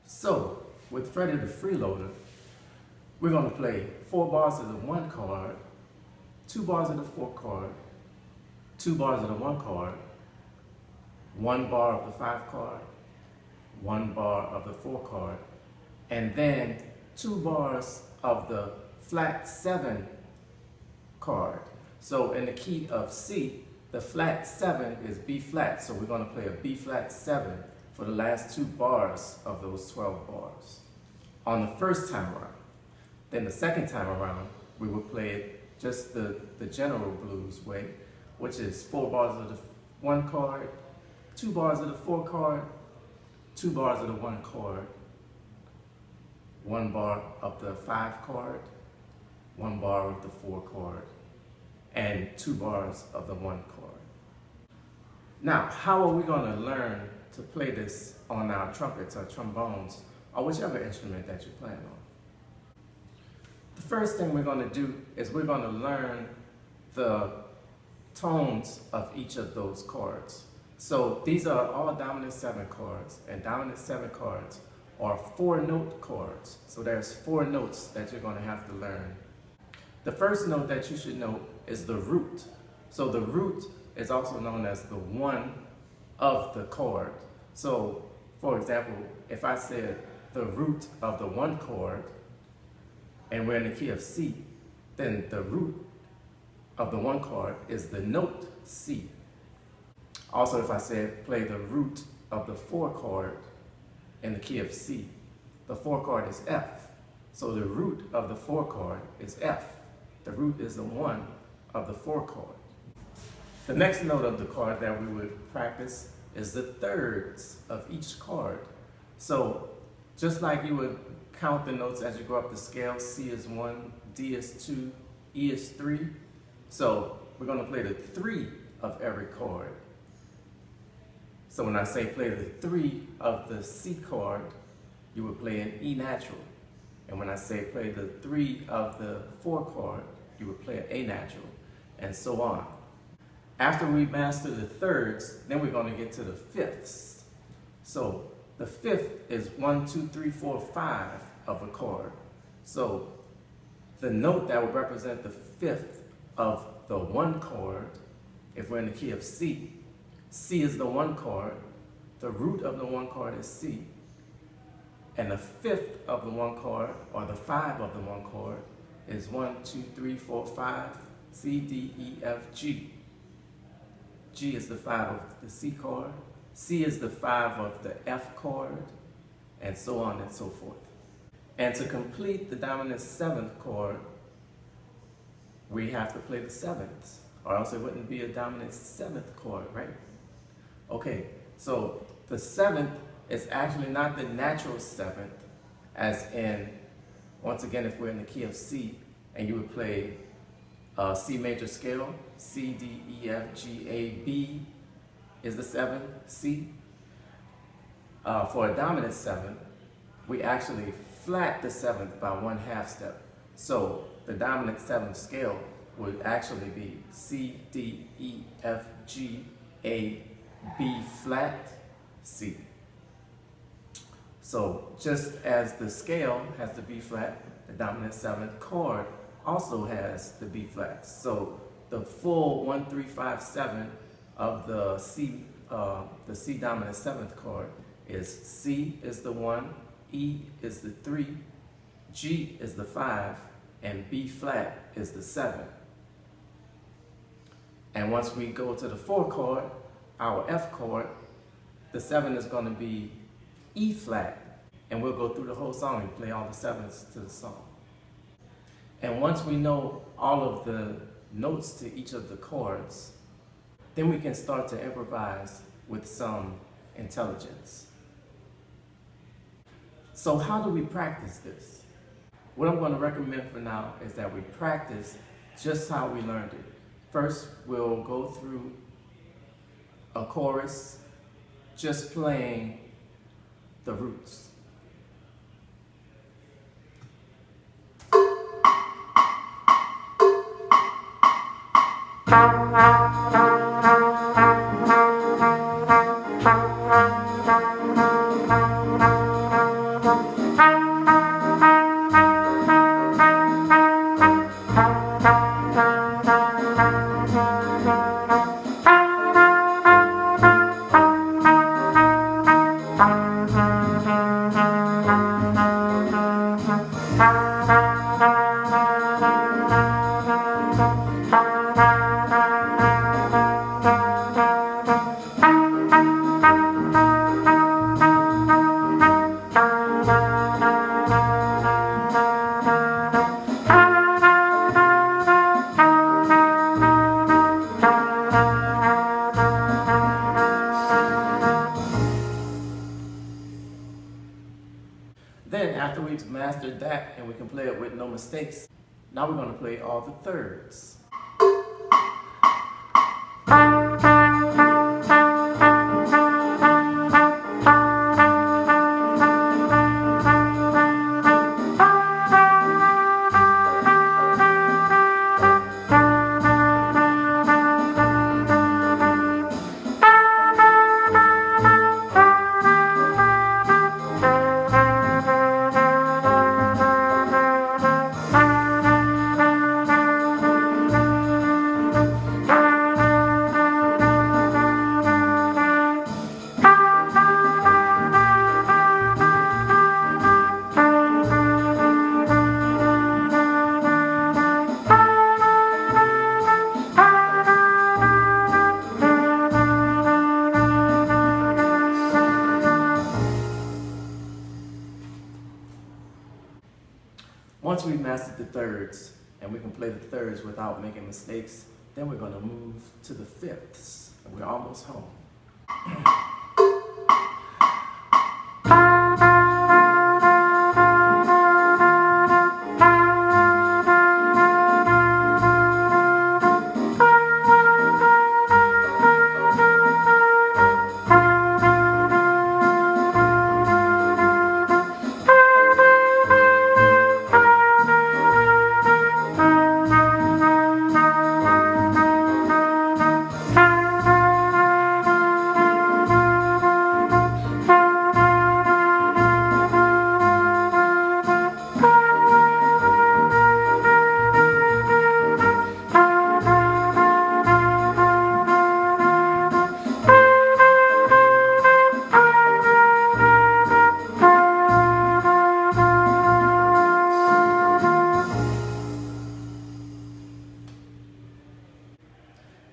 So, with Freddie the Freeloader, we're going to play 4 bars of the 1 chord, 2 bars of the 4 chord, 2 bars of the 1 chord, 1 bar of the 5 chord, 1 bar of the 4 chord, and then 2 bars of the flat 7 chord. So in the key of C, the flat 7 is B flat, so we're going to play a B flat 7 for the last 2 bars of those 12 bars on the first time around. Then the second time around, we will play it just the general blues way, which is 4 bars of the 1 chord, 2 bars of the 4 chord, 2 bars of the 1 chord, 1 bar of the 5 chord, 1 bar of the 4 chord, and 2 bars of the 1 chord. Now, how are we going to learn to play this on our trumpets or trombones or whichever instrument that you're playing on? The first thing we're going to do is we're going to learn the tones of each of those chords. So these are all dominant 7 chords, and dominant 7 chords are 4-note chords. So there's 4 notes that you're going to have to learn. The first note that you should know is the root. So the root is also known as the 1 of the chord. So for example, if I said the root of the 1 chord, and we're in the key of C, then the root of the 1 chord is the note C. Also, if I said play the root of the 4 chord in the key of C, the 4 chord is F. So the root of the 4 chord is F. The root is the 1 of the 4 chord. The next note of the chord that we would practice is the thirds of each chord. So just like you would count the notes as you go up the scale, C is 1, D is 2, E is 3. So we're going to play the 3 of every chord. So when I say play the 3 of the C chord, you would play an E natural. And when I say play the 3 of the 4 chord, you would play an A natural, and so on. After we master the thirds, then we're going to get to the fifths. So the fifth is 1, 2, 3, 4, 5 of a chord. So the note that would represent the fifth of the 1 chord, if we're in the key of C, C is the 1 chord, the root of the 1 chord is C, and the fifth of the 1 chord, or the 5 of the 1 chord, is 1, 2, 3, 4, 5, C, D, E, F, G. G is the 5 of the C chord, C is the 5 of the F chord, and so on and so forth. And to complete the dominant 7th chord, we have to play the 7ths, or else it wouldn't be a dominant 7th chord, right? Okay, so the 7th is actually not the natural 7th, as in, once again, if we're in the key of C, and you would play C major scale, C, D, E, F, G, A, B is the 7th, C. For a dominant 7th, we actually flat the 7th by 1/2 step. So the dominant 7th scale would actually be C, D, E, F, G, A, B flat, C. So just as the scale has the B flat, the dominant 7th chord also has the B flat. So the full 1, 3, 5, 7 of the C dominant 7th chord is C is the 1, E is the 3, G is the 5, and B flat is the 7. And once we go to the 4 chord, our F chord, the 7 is going to be E flat, and we'll go through the whole song and play all the 7s to the song. And once we know all of the notes to each of the chords, then we can start to improvise with some intelligence. So how do we practice this? What I'm going to recommend for now is that we practice just how we learned it. First, we'll go through a chorus just playing the roots. Then after we've mastered that and we can play it with no mistakes, now we're going to play all the thirds. Once we've mastered the thirds, and we can play the thirds without making mistakes, then we're going to move to the fifths, and we're almost home.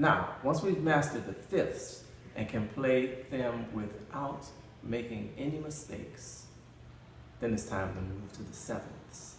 Now, once we've mastered the fifths and can play them without making any mistakes, then it's time to move to the sevenths.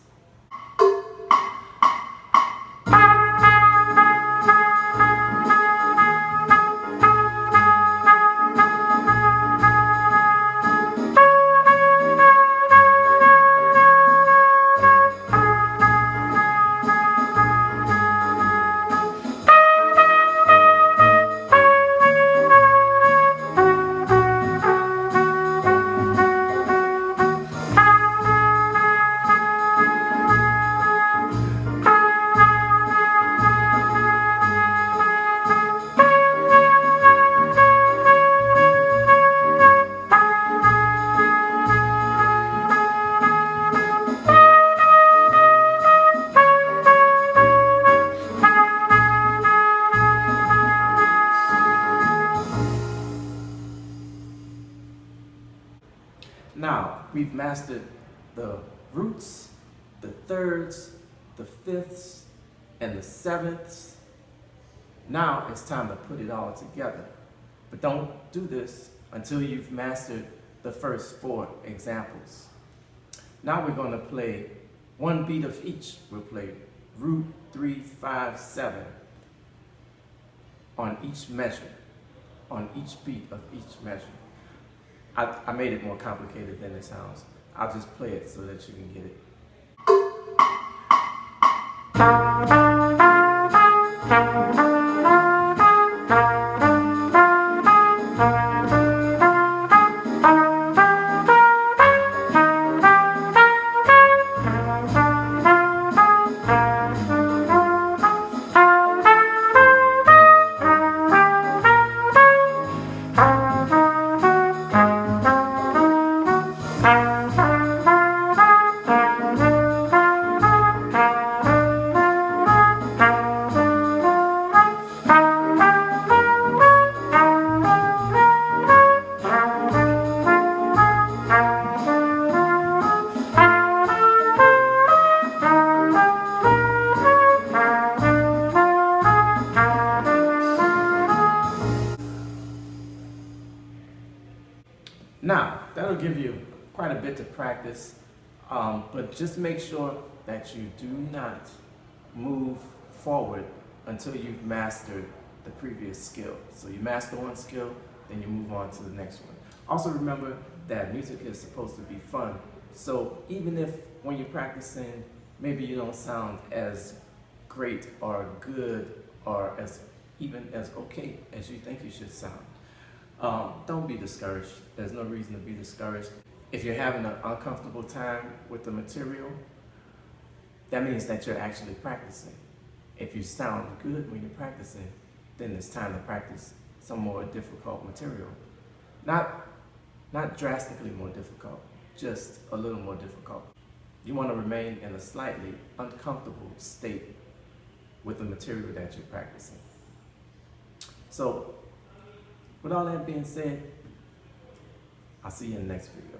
Now, we've mastered the roots, the thirds, the fifths, and the sevenths. Now it's time to put it all together. But don't do this until you've mastered the first 4 examples. Now we're going to play one beat of each. We'll play root 3, 5, 7 on each measure, on each beat of each measure. I made it more complicated than it sounds. I'll just play it so that you can get it. Now, that'll give you quite a bit to practice, but just make sure that you do not move forward until you've mastered the previous skill. So you master one skill, then you move on to the next one. Also remember that music is supposed to be fun. So even if when you're practicing, maybe you don't sound as great or good or even as okay as you think you should sound, don't be discouraged. There's no reason to be discouraged. If you're having an uncomfortable time with the material, that means that you're actually practicing. If you sound good when you're practicing, then it's time to practice some more difficult material. Not drastically more difficult, just a little more difficult. You want to remain in a slightly uncomfortable state with the material that you're practicing. So, with all that being said, I'll see you in the next video.